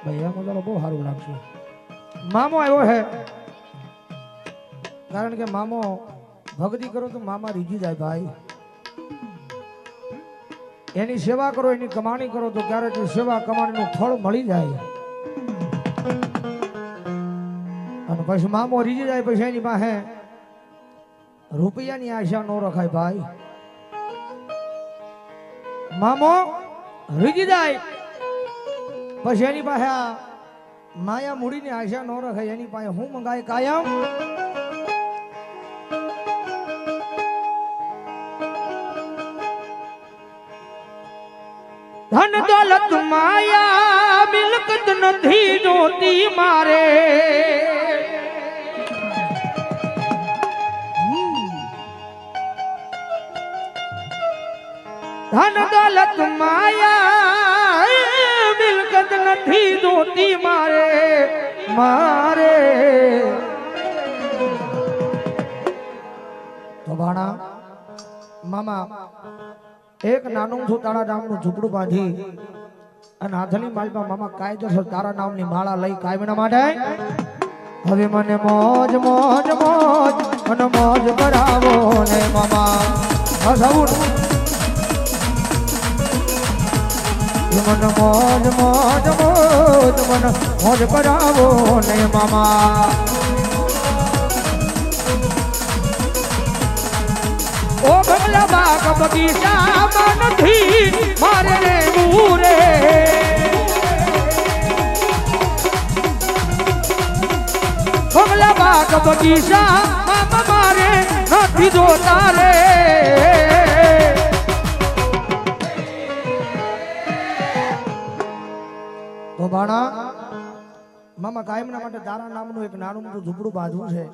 ભાઈ એમ તો બહુ સારું લાગશે. મામો આવ્યો હે, કારણ કે મામો ભક્તિ કરો તો મામા રીજી જાય ભાઈ. એની સેવા કરો, એની કમાણી કરો તો ક્યારેક સેવા કમાણીનું ફળ મળી જાય. અને પછી મામો રીજી જાય પછી એની પાસે રૂપિયાની આશા ન રખાય ભાઈ. મામો રીજી જાય પછી એની પાસે માયા મૂડીની આશા ન રખાય. એની પાસે હું મંગાય કાયમ ધન દોલત માયા મિલકત નથી જોતી મારે. ધન દોલત માયા મિલકત નથી જોતી મારે મારે. તો ભાણા મામા એક નાનું તારા નામનું ઝૂંપડું બાંધી અને હાથની માલમાં મામા કાયદેસર તારા નામની માળા લઈ કાયમના માટે હવે મને મોજ મોજ મોજ અને મોજ કરાવો ને મામા. મને મોજ મોજ મોજ મને મોજ કરાવો ને મામા. ઓ બંગલા બાગ બગીચામાં નથી મારે રહેવું રે. બંગલા બાગ બગીચામાં મારે નથી જોતા રે. તો બાણા મામા કાયમના માટે તારા નામનું એક નાનું મોટું ઝૂંપડું બાંધવું છે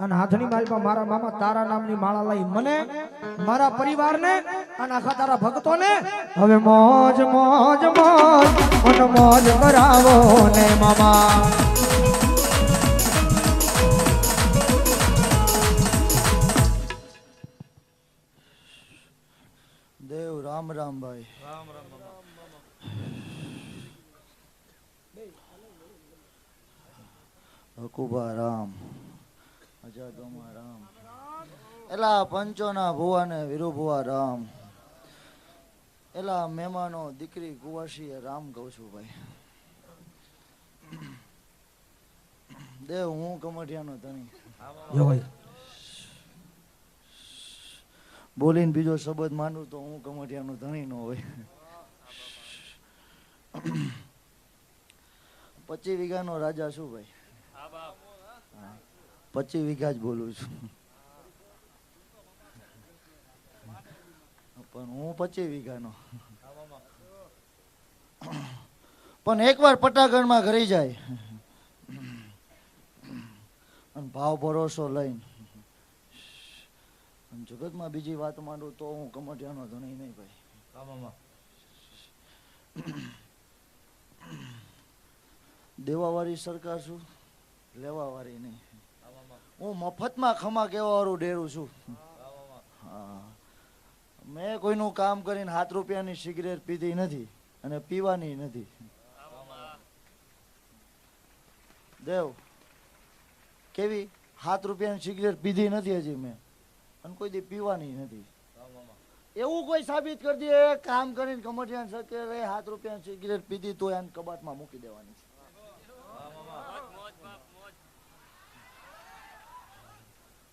અને હાથની માલમાં મારા મામા તારા નામની માળા લઈ મને મારા પરિવારને અને આખા તારા ભક્તોને હવે મોજ મોજ મોજ અને મોજ કરાવો ને મામા. દેવ રામ રામ ભાઈ. રામ રામ મામા. હકુબા રામ, અજાદોમાં રામ, એલા પંચોના ભુવા ને વીરુ ભુવા રામ, એલા મહેમાનો દીકરી કુવાસી રામ કહું છું ભાઈ. દેવ હું કમઠિયાનો ધણી બોલીને બીજો શબ્દ માનું તો હું કમઠિયાનો ધણી નો હોય. 25 વીઘાનો રાજા છું ભાઈ. 25 વીઘા જ બોલું છું પણ હું 25 વીઘાનો. પણ એકવાર પટાગઢમાં ઘરી જાય અને ભાવ ભરોસો લઈને જગતમાં બીજી વાત માંડું તો હું કમઠિયાનો ધણી નહીં ભાઈ. દેવાવાળી સરકાર છું, લેવાવાળી નહીં. હું મફતમાં ખમા કેવા વાળું ડેરું છું. હા, મેં કોઈનું કામ કરીને 7 રૂપિયાની સિગરેટ પીધી નથી અને પીવાની નથી. દેવ કેવી 7 રૂપિયાની સિગરેટ પીધી નથી હજી મેં અને કોઈ દી પીવાની નથી. એવું કોઈ સાબિત કરી દે કામ કરીને કમઠિયાન સરકારે 7 રૂપિયાની સિગરેટ પીધી તો એને કબાટમાં મૂકી દેવાની છે.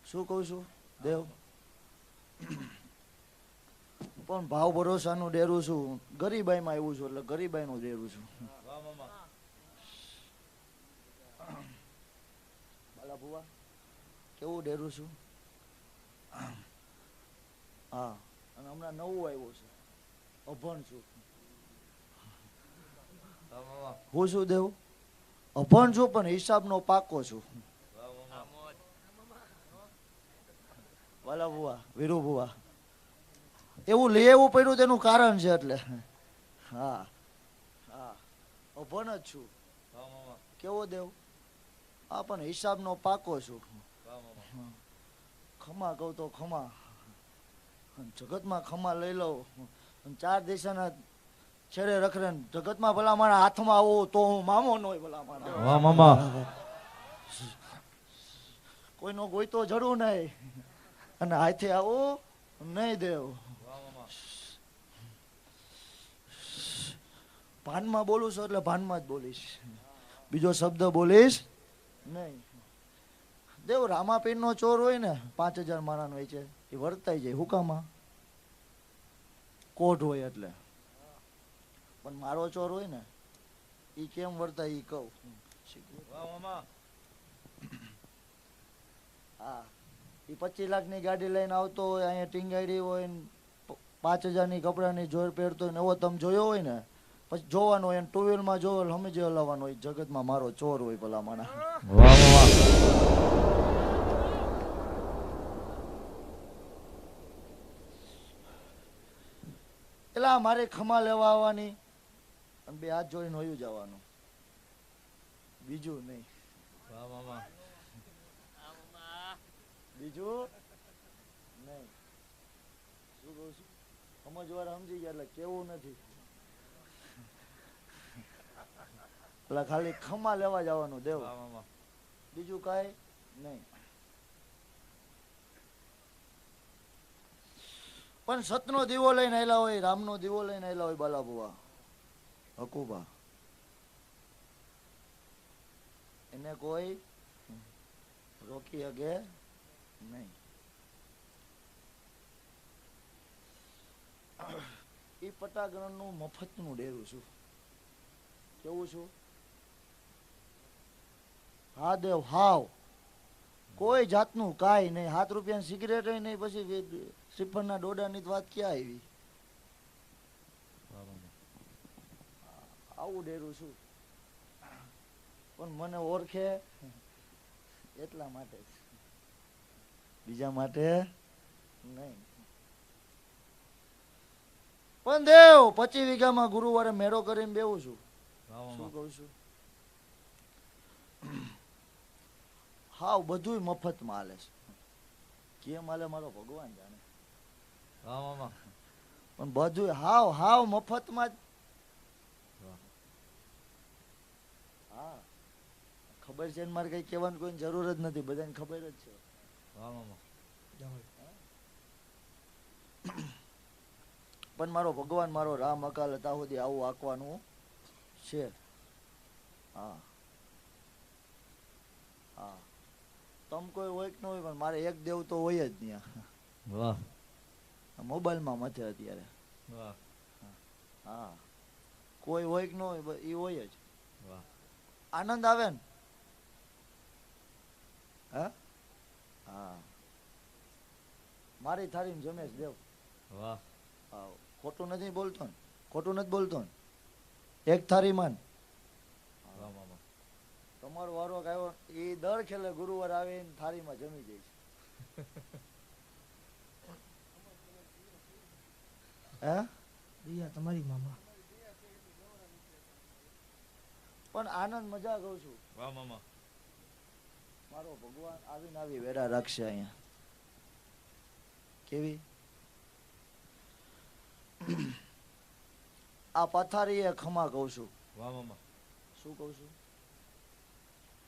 શું કહું છું દેવ? પણ ભાવ ભરોસાનું ડેરું છું, ગરીબાઈમાં આવ્યું છું એટલે ગરીબાઈનું ડેરું છું. બાલા ભુવા કેવું ડેરું છું? હા, અને હમણાં નવું આવ્યું છે, અભણ છું. હું શું દેવ? અભણ છું પણ હિસાબનો પાકો છું. વાલા ભુવા, વીરુ ભુવા, એવું લઈ આવવું પડ્યું તેનું કારણ છે એટલે. હા હા, અભણ જ છું. કેવો દેવ? આ પણ હિસાબનો પાકો છું. ખમા કહું તો ખમા, જગતમાં ખમા લઈ લઉં. 4 છેડે રખડે ને જગતમાં ભલા મારા હાથમાં આવો તો હું મામો ન હોય ભલા મારા. વાહ મામા. કોઈનો ગોઈતો જડું નહીં અને હાથે આવું નહીં દેવ. ભાનમાં બોલું છું એટલે ભાનમાં જ બોલીશ, બીજો શબ્દ બોલીશ નહીં. દેવ રામાપીર નો ચોર હોય ને 5000 માણાનો હોય છે એ વર્તાઈ જાય હુકામાં કોઢ હોય એટલે, પણ મારો ચોર હોય ને એ કેમ વર્તાય એ કહું. વાહ મામા. હા એ 25 લાખની ગાડી લઈને આવતો હોય, અહીંયા ટીંગાડી હોય ને 5000ની કપડાની જોર પહેરતો હોય ને એવો તમે જોયો હોય ને પછી જોવાનો હોય, ટુ વ્હીલમાં જોવો સમજી હલાવવાનો હોય. જગતમાં મારો ચોર હોય ભલા માણા. વાહ મામા. એલા મારે ખમા લેવા આવવાની અને 2 હાથ જોડીને હોયું જવાનું, બીજું નહીં. વાહ મામા. બીજું નહીં. શું કહું છું સમજવાળા સમજી ગયા એટલે કેવું નથી. એટલે ખાલી ખમા લેવા જવાનું દેવ, વાહ મામા. બીજું કાંઈ નહીં. પણ સતનો દીવો લઈને આવેલા હોય, રામનો દીવો લઈને આવેલા હોય બાલા બુવા હકુબા, એને કોઈ રોકી શકે નહીં. એ પટાગણનું મફતનું ડેરું છું. કેવું છું? હા દેવ હાવ કોઈ જાતનું કાંઈ નહીં. 7 રૂપિયાની સિગરેટ નહીં, પછી શ્રીફળના ડોડાની જ વાત ક્યાં આવી? વાહ મામા. આવું ડેરું છું. પણ મને ઓળખે એટલા માટે જ, બીજા માટે નહીં. પણ દેવ 25 વીઘામાં ગુરુવારે મેળો કરીને બેવું છું. વાહ શું મામા. કહું છું? હાવ બધુંય મફતમાં હાલે છે. કેમ હાલે મારો ભગવાન જાણે. વાહ મામા. પણ બધુંય હાવ હાવ મફતમાં જ. વાહ. હા ખબર છે ને, મારે કઈ કહેવાની કોઈ જરૂર જ નથી, બધાને ખબર જ છે. વાહ મામા. પણ મારો ભગવાન મારો રામ અકાલ હતા સુધી આવું આંકવાનું છે. હા હા તમ કોઈ હોય કે ન હોય પણ મારે એક દેવ તો હોય જ ત્યાં. વાહ. મોબાઈલમાં મથે અત્યારે. વાહ. હા કોઈ હોય કે ન હોય એ હોય જ. વાહ. આનંદ આવે ને. હા હા મારી થાળી જમે છે દેવ. વાહ. હા ખોટું નથી બોલતો ને, ખોટું નથી બોલતો ને. એક થાળી માન. વાહ મામા. તમારો વારો આવ્યો એ દર ખેલે ગુરુવાર આવીને થાળીમાં જમી જાય છે. હે દિયા તમારી મામા. પણ આનંદ મજા કહું છું. વાહ મામા. મારો ભગવાન આવીને આવી વેડા રાખશે અહીંયા. કેવી આ પથારી એ ખમા કહું છું. વાહ મામા. શું કહું છું?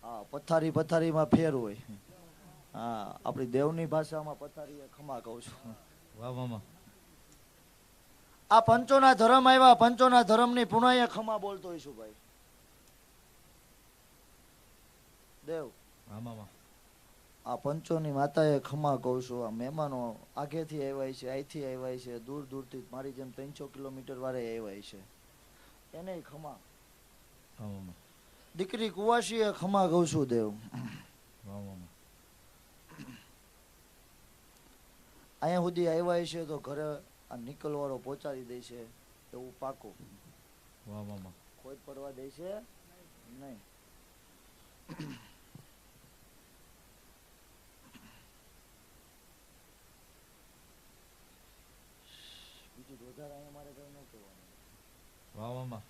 હા પથારી પથારીમાં ફેર હોય. હા આપણી દેવની ભાષામાં પથારી એ ખમા કહું છું. વાહ મામા. આ પંચોના ધર્મ આવ્યા, પંચોના ધર્મની પુનઃ ખમા બોલતો હોઈશું ભાઈ દેવ. હા મામા. આ પંચોની માતાએ ખમા કહું છું. આ મહેમાનો આગેથી આવ્યા છે, અહીંથી આવ્યા છે, દૂર દૂરથી મારી જેમ 300 કિલોમીટર વાળે આવ્યા છે, એને ખમા. હા મામા. દીકરી કુવાસી ખમા કહું છું દેવ. વાહ મામા. અહીંયા સુધી આવ્યા છે તો ઘરે આ નિકલવાળો પહોંચાડી દે છે એવું પાકું. વાહ મામા. કોઈ પડવા દે છે નહીં. બીજું વધારે અહીંયા મારે કઈ ન કહેવાનું. વાહ મામા.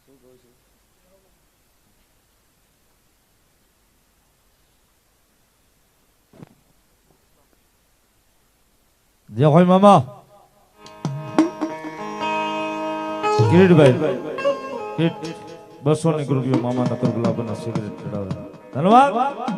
શું કહું છું? જય હોય મામા. કિરીટભાઈ 200 ની રૂપિયા મામાના પર ગુલાબના સિગરેટ ચડાવે ધન્યવાદ